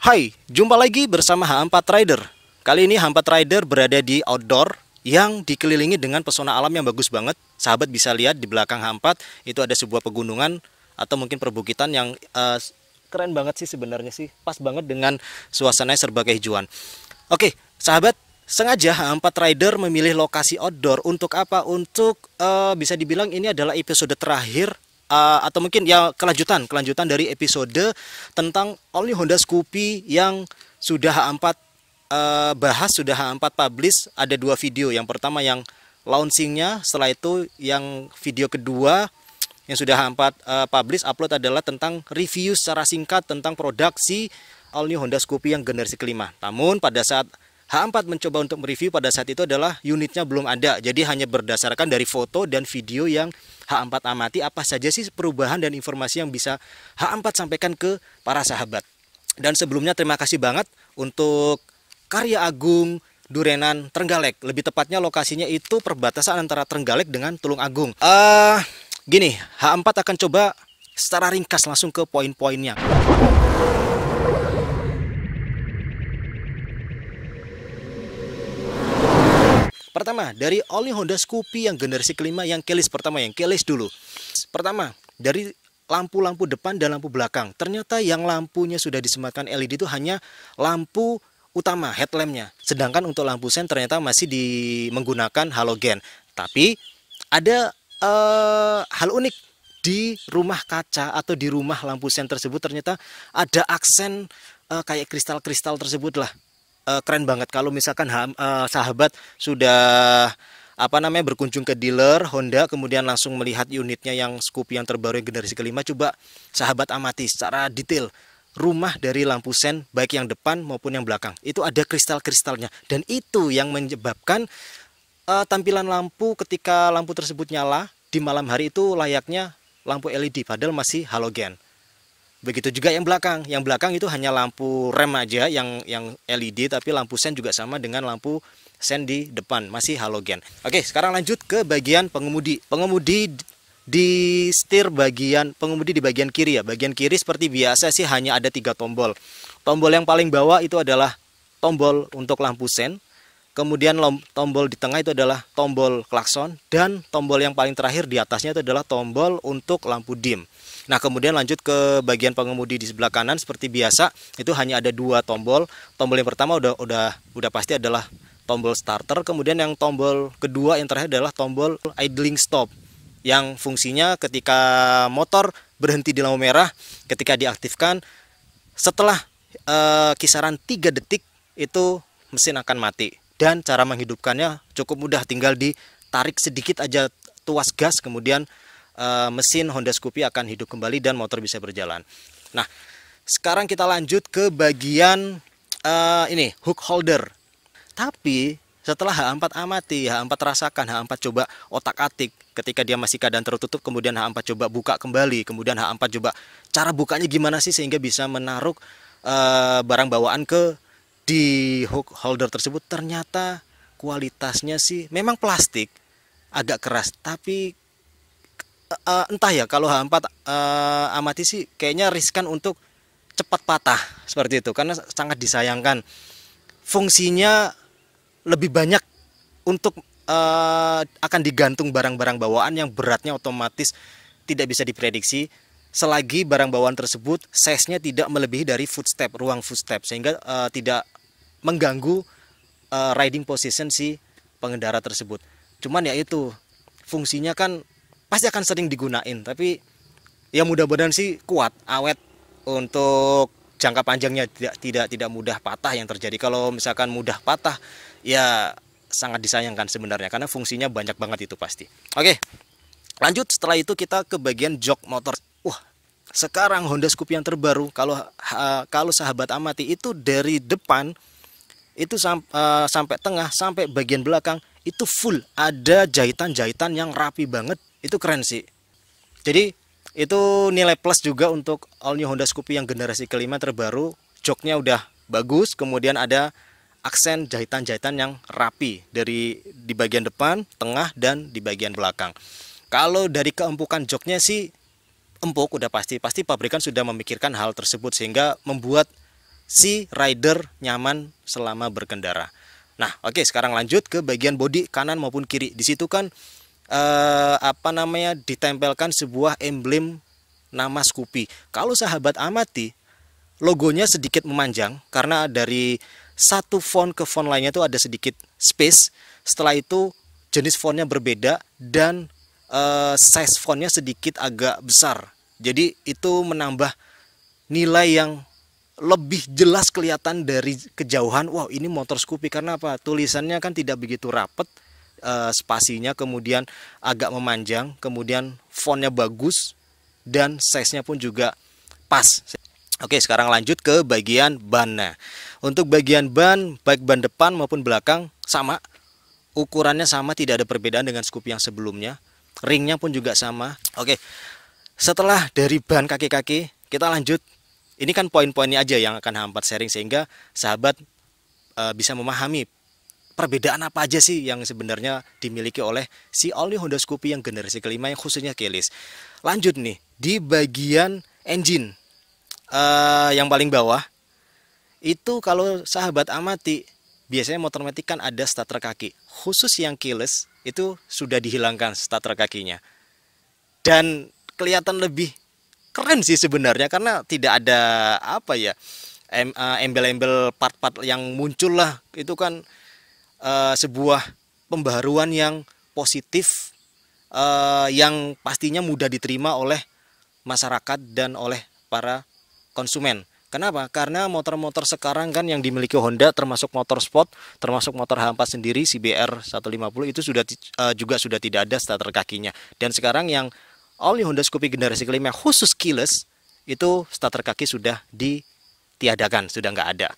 Hai, jumpa lagi bersama H4 Rider. Kali ini H4 Rider berada di outdoor yang dikelilingi dengan pesona alam yang bagus banget. Sahabat bisa lihat di belakang H4 itu ada sebuah pegunungan atau mungkin perbukitan yang keren banget sih sebenarnya sih. Pas banget dengan suasananya serba kehijauan. Oke, sahabat, sengaja H4 Rider memilih lokasi outdoor untuk apa? Untuk bisa dibilang ini adalah episode terakhir atau mungkin ya kelanjutan dari episode tentang all new Honda Scoopy yang sudah H4 bahas, sudah H4 publish. Ada dua video. Yang pertama yang launchingnya, setelah itu yang video kedua yang sudah H4 publish upload adalah tentang review secara singkat tentang produksi all new Honda Scoopy yang generasi kelima. Namun pada saat H4 mencoba untuk mereview pada saat itu adalah unitnya belum ada. Jadi hanya berdasarkan dari foto dan video yang H4 amati apa saja sih perubahan dan informasi yang bisa H4 sampaikan ke para sahabat. Dan sebelumnya terima kasih banget untuk Karya Agung Durenan Trenggalek. Lebih tepatnya lokasinya itu perbatasan antara Trenggalek dengan Tulung Agung. Gini, H4 akan coba secara ringkas langsung ke poin-poinnya. Pertama, dari all new Honda Scoopy yang generasi kelima yang keyless pertama, yang keyless dulu. Pertama, dari lampu-lampu depan dan lampu belakang. Ternyata yang lampunya sudah disematkan LED itu hanya lampu utama, headlampnya. Sedangkan untuk lampu sen ternyata masih menggunakan halogen. Tapi ada hal unik di rumah kaca atau di rumah lampu sen tersebut, ternyata ada aksen kayak kristal-kristal tersebut lah. Keren banget kalau misalkan sahabat sudah berkunjung ke dealer Honda kemudian langsung melihat unitnya yang Scoopy yang terbaru yang generasi kelima. Coba sahabat amati secara detail rumah dari lampu sen baik yang depan maupun yang belakang, itu ada kristal-kristalnya, dan itu yang menyebabkan tampilan lampu ketika lampu tersebut nyala di malam hari itu layaknya lampu LED padahal masih halogen. Begitu juga yang belakang. Yang belakang itu hanya lampu rem aja yang LED, tapi lampu sen juga sama dengan lampu sen di depan, masih halogen. Oke, sekarang lanjut ke bagian pengemudi. Pengemudi di setir pengemudi di bagian kiri ya. Bagian kiri seperti biasa sih hanya ada 3 tombol. Tombol yang paling bawah itu adalah tombol untuk lampu sen. Kemudian tombol di tengah itu adalah tombol klakson, dan tombol yang paling terakhir di atasnya itu adalah tombol untuk lampu dim. Nah, kemudian lanjut ke bagian pengemudi di sebelah kanan seperti biasa, itu hanya ada 2 tombol. Tombol yang pertama udah pasti adalah tombol starter, kemudian yang tombol kedua yang terakhir adalah tombol idling stop, yang fungsinya ketika motor berhenti di lampu merah, ketika diaktifkan setelah kisaran 3 detik itu mesin akan mati. Dan cara menghidupkannya cukup mudah, tinggal ditarik sedikit aja tuas gas, kemudian mesin Honda Scoopy akan hidup kembali dan motor bisa berjalan. Nah, sekarang kita lanjut ke bagian ini hook holder. Tapi setelah H4 amati, H4 rasakan, H4 coba otak-atik ketika dia masih keadaan tertutup, kemudian H4 coba buka kembali, kemudian H4 coba cara bukanya gimana sih sehingga bisa menaruh barang bawaan di hook holder tersebut. Ternyata kualitasnya sih memang plastik, agak keras, tapi entah ya, kalau H4 amati sih kayaknya riskan untuk cepat patah seperti itu, karena sangat disayangkan. Fungsinya lebih banyak untuk akan digantung barang-barang bawaan yang beratnya otomatis tidak bisa diprediksi selagi barang bawaan tersebut size-nya tidak melebihi dari footstep, ruang footstep, sehingga tidak mengganggu riding position si pengendara tersebut. Cuman ya itu, fungsinya kan pasti akan sering digunain, tapi ya mudah-mudahan sih kuat, awet untuk jangka panjangnya, tidak mudah patah yang terjadi. Kalau misalkan mudah patah ya sangat disayangkan sebenarnya, karena fungsinya banyak banget itu pasti. Oke, lanjut. Setelah itu kita ke bagian jok motor. Wah, sekarang Honda Scoopy yang terbaru, kalau sahabat amati itu dari depan itu sampai tengah sampai bagian belakang itu full ada jahitan-jahitan yang rapi banget. Itu keren sih. Jadi itu nilai plus juga untuk all new Honda Scoopy yang generasi kelima terbaru. Joknya udah bagus, kemudian ada aksen jahitan-jahitan yang rapi di bagian depan, tengah, dan di bagian belakang. Kalau dari keempukan joknya sih empuk, udah pasti pabrikan sudah memikirkan hal tersebut sehingga membuat si rider nyaman selama berkendara. Nah, oke, sekarang lanjut ke bagian bodi kanan maupun kiri. Di situ kan ditempelkan sebuah emblem nama Scoopy. Kalau sahabat amati, logonya sedikit memanjang karena dari satu font ke font lainnya itu ada sedikit space. Setelah itu jenis fontnya berbeda dan size fontnya sedikit agak besar. Jadi itu menambah nilai yang lebih jelas kelihatan dari kejauhan. Wow, ini motor Scoopy. Karena apa? Tulisannya kan tidak begitu rapet, spasinya kemudian agak memanjang, kemudian fontnya bagus dan size-nya pun juga pas. Oke, sekarang lanjut ke bagian ban. Untuk bagian ban, baik ban depan maupun belakang sama, ukurannya sama, tidak ada perbedaan dengan Scoopy yang sebelumnya. Ringnya pun juga sama. Oke, setelah dari ban kaki-kaki, kita lanjut. Ini kan poin-poinnya aja yang akan Hampat sharing sehingga sahabat bisa memahami perbedaan apa aja sih yang sebenarnya dimiliki oleh si all new Honda Scoopy yang generasi kelima yang khususnya keyless. Lanjut nih, di bagian engine yang paling bawah itu kalau sahabat amati, biasanya motor metik kan ada starter kaki. Khusus yang keyless itu sudah dihilangkan starter kakinya. Dan kelihatan lebih keren sih sebenarnya karena tidak ada embel-embel part-part yang muncul lah. Itu kan sebuah pembaharuan yang positif, yang pastinya mudah diterima oleh masyarakat dan oleh para konsumen. Kenapa? Karena motor-motor sekarang kan yang dimiliki Honda, termasuk motor sport, termasuk motor H4 sendiri, CBR 150 itu juga sudah tidak ada starter kakinya. Dan sekarang yang all new Honda Scoopy generasi kelima khusus keyless itu starter kaki sudah ditiadakan, sudah nggak ada.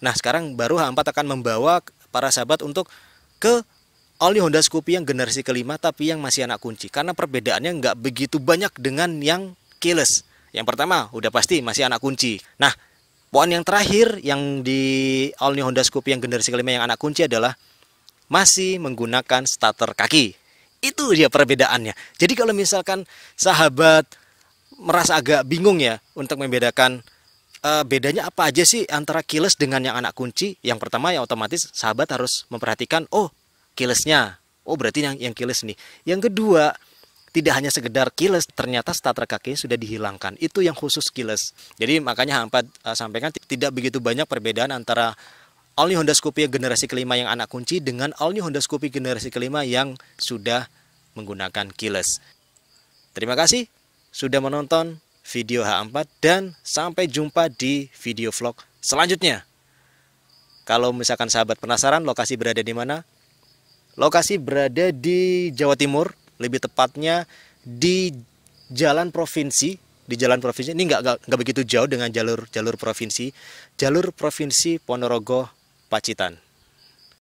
Nah, sekarang baru H4 akan membawa para sahabat untuk ke all new Honda Scoopy yang generasi kelima tapi yang masih anak kunci. Karena perbedaannya nggak begitu banyak dengan yang keyless. Yang pertama, udah pasti masih anak kunci. Nah, poin yang terakhir yang di all new Honda Scoopy yang generasi kelima yang anak kunci adalah masih menggunakan starter kaki. Itu dia perbedaannya. Jadi kalau misalkan sahabat merasa agak bingung ya untuk membedakan bedanya apa aja sih antara keyless dengan yang anak kunci. Yang pertama ya otomatis sahabat harus memperhatikan, oh keylessnya, oh berarti yang keyless nih. Yang kedua, tidak hanya sekedar keyless, ternyata starter kaki sudah dihilangkan. Itu yang khusus keyless. Jadi makanya Hampat sampaikan tidak begitu banyak perbedaan antara all new Honda Scoopy generasi kelima yang anak kunci dengan all new Honda Scoopy generasi kelima yang sudah menggunakan keyless. Terima kasih sudah menonton video H4 dan sampai jumpa di video vlog selanjutnya. Kalau misalkan sahabat penasaran lokasi berada di mana? Lokasi berada di Jawa Timur. Lebih tepatnya di jalan provinsi, ini nggak begitu jauh dengan jalur provinsi Ponorogo Pacitan.